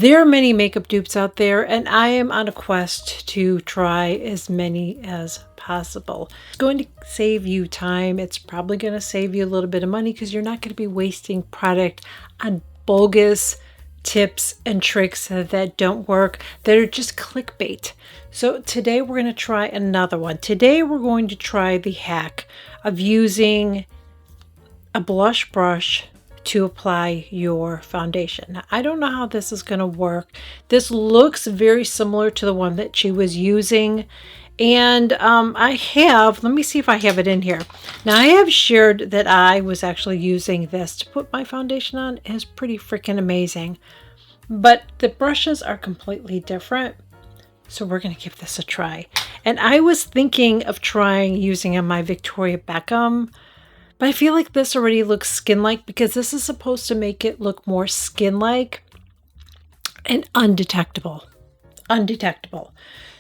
There are many makeup dupes out there, and I am on a quest to try as many as possible. It's going to save you time. It's probably going to save you a little bit of money because you're not going to be wasting product on bogus tips and tricks that don't work, that are just clickbait. So today we're going to try another one. Today we're going to try the hack of using a blush brush to apply your foundation. Now, I don't know how this is going to work. This looks very similar to the one that she was using. And let me see if I have it in here. Now, I have shared that I was actually using this to put my foundation on. It's pretty freaking amazing. But the brushes are completely different. So we're going to give this a try. And I was thinking of trying using on my Victoria Beckham, but I feel like this already looks skin-like because this is supposed to make it look more skin-like and undetectable. Undetectable.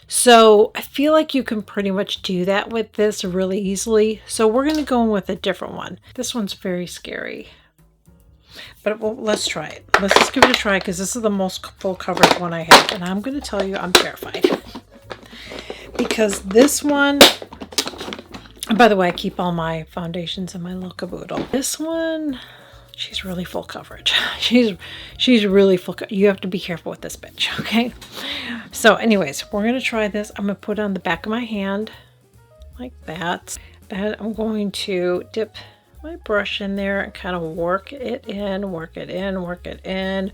So I feel like you can pretty much do that with this really easily. So we're going to go in with a different one. This one's very scary. But let's try it. Let's just give it a try because this is the most full coverage one I have. And I'm going to tell you I'm terrified. Because this one... And by the way, I keep all my foundations in my little caboodle. This one, she's really full coverage. She's really full. You have to be careful with this bitch, okay? So anyways, we're going to try this. I'm going to put it on the back of my hand like that. And I'm going to dip my brush in there and kind of work it in, work it in, work it in,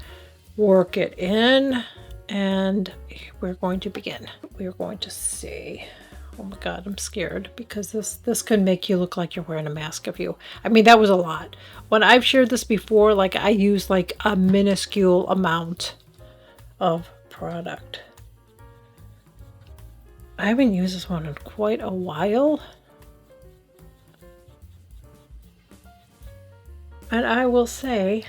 work it in. And we're going to begin. We're going to see... Oh my God, I'm scared because this could make you look like you're wearing a mask of you. I mean, that was a lot. When I've shared this before, like I used like a minuscule amount of product. I haven't used this one in quite a while. And I will say,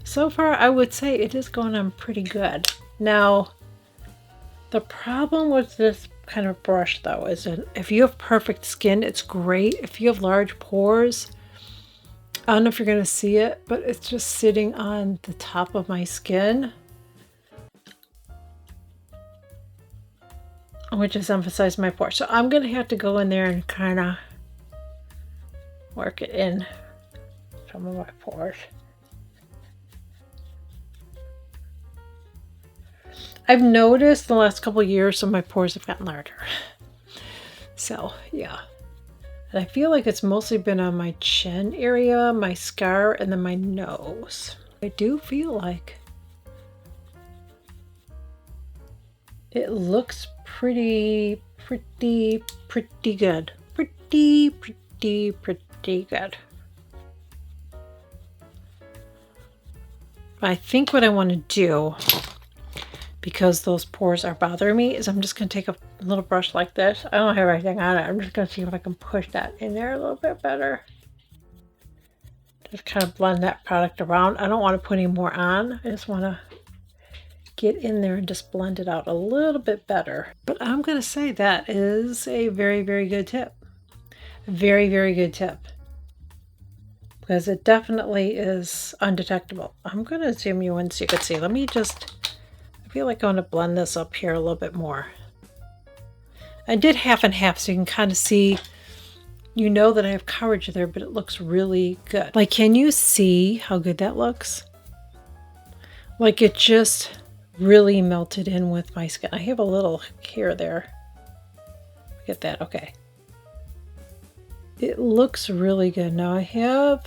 so far I would say it is going on pretty good. Now, the problem with this kind of brush though is that if you have perfect skin, it's great. If you have large pores, I don't know if you're going to see it, but it's just sitting on the top of my skin, which has emphasized my pores. So I'm going to have to go in there and kind of work it in some of my pores. I've noticed in the last couple of years some of my pores have gotten larger. So, yeah. And I feel like it's mostly been on my chin area, my scar, and then my nose. I do feel like it looks pretty good. Pretty good. I think what I want to do, because those pores are bothering me, is I'm just going to take a little brush like this. I don't have anything on it. I'm just going to see if I can push that in there a little bit better. Just kind of blend that product around. I don't want to put any more on. I just want to get in there and just blend it out a little bit better. But I'm going to say that is a very, very good tip. Very, very good tip. Because it definitely is undetectable. I'm going to zoom you in so you can see. Let me just... I feel like I want to blend this up here a little bit more. I did half and half so you can kind of see, you know that I have coverage there, but it looks really good. Like, can you see how good that looks? Like it just really melted in with my skin. I have a little hair there. Get that? Okay. It looks really good. Now I have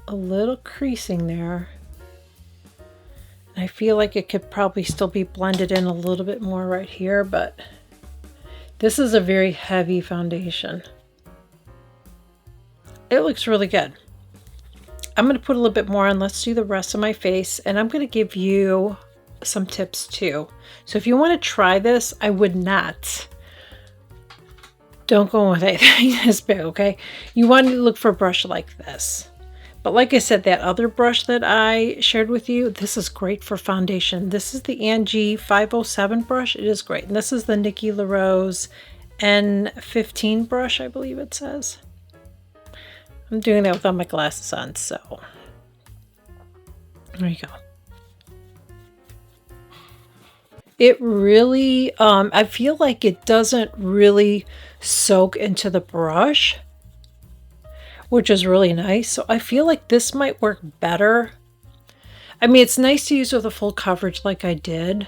a little creasing there. I feel like it could probably still be blended in a little bit more right here, but this is a very heavy foundation. It looks really good. I'm going to put a little bit more on. Let's do the rest of my face, and I'm going to give you some tips too. So if you want to try this, I would not. Don't go with anything this big, okay? You want to look for a brush like this. But like I said, that other brush that I shared with you, this is great for foundation. This is the Angie 507 brush. It is great. And this is the Nikki LaRose N15 brush, I believe it says. I'm doing that without my glasses on, so There you go. It really, I feel like it doesn't really soak into the brush, which is really nice. So I feel like this might work better. I mean, it's nice to use with a full coverage like I did,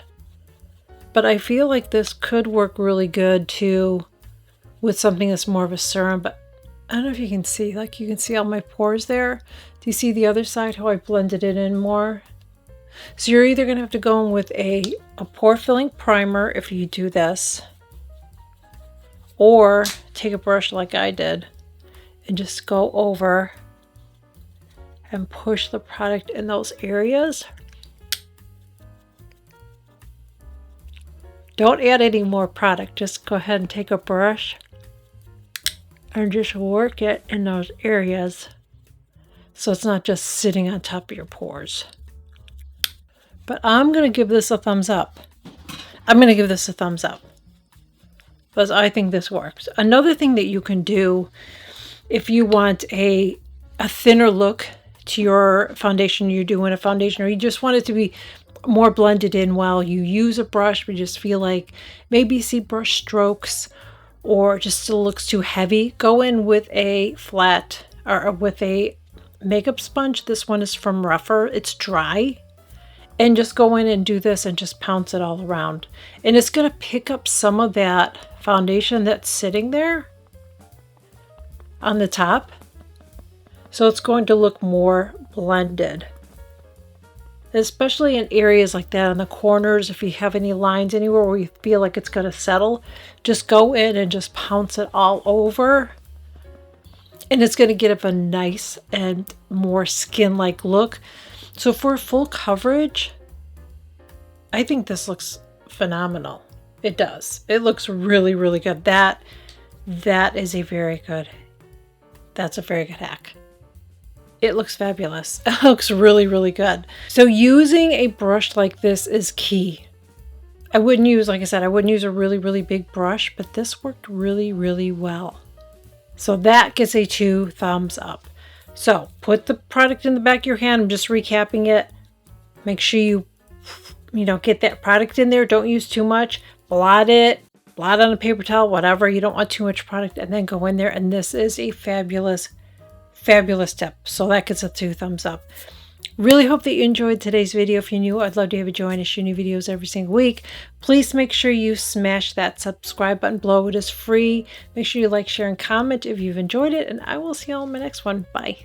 but I feel like this could work really good too with something that's more of a serum. But I don't know if you can see, like you can see all my pores there. Do you see the other side, how I blended it in more? So you're either going to have to go in with a pore filling primer if you do this, or take a brush like I did and just go over and push the product in those areas. Don't add any more product. Just go ahead and take a brush and just work it in those areas so it's not just sitting on top of your pores. But I'm going to give this a thumbs up. I'm going to give this a thumbs up because I think this works. Another thing that you can do if you want a thinner look to your foundation, you're doing a foundation, or you just want it to be more blended in while you use a brush, but just feel like maybe you see brush strokes or just still looks too heavy, go in with a flat or with a makeup sponge. This one is from Rougher. It's dry. And just go in and do this and just pounce it all around. And it's going to pick up some of that foundation that's sitting there on the top. So it's going to look more blended. Especially in areas like that, in the corners, if you have any lines anywhere where you feel like it's going to settle, just go in and just pounce it all over. And it's going to give a nice and more skin-like look. So for full coverage, I think this looks phenomenal. It does. It looks really, really good. That is a very good, that's a very good hack. It looks fabulous. It looks really, really good. So using a brush like this is key. I wouldn't use, like I said, I wouldn't use a really, really big brush, but this worked really, really well. So that gets a 2 thumbs up. So put the product in the back of your hand. I'm just recapping it. Make sure you get that product in there. Don't use too much. Blot it. Blot on a paper towel, whatever. You don't want too much product. And then go in there. And this is a fabulous, fabulous tip. So that gets a 2 thumbs up. Really hope that you enjoyed today's video. If you're new, I'd love to have you join us. Shoot new videos every single week. Please make sure you smash that subscribe button below. It is free. Make sure you like, share, and comment if you've enjoyed it. And I will see you all in my next one. Bye.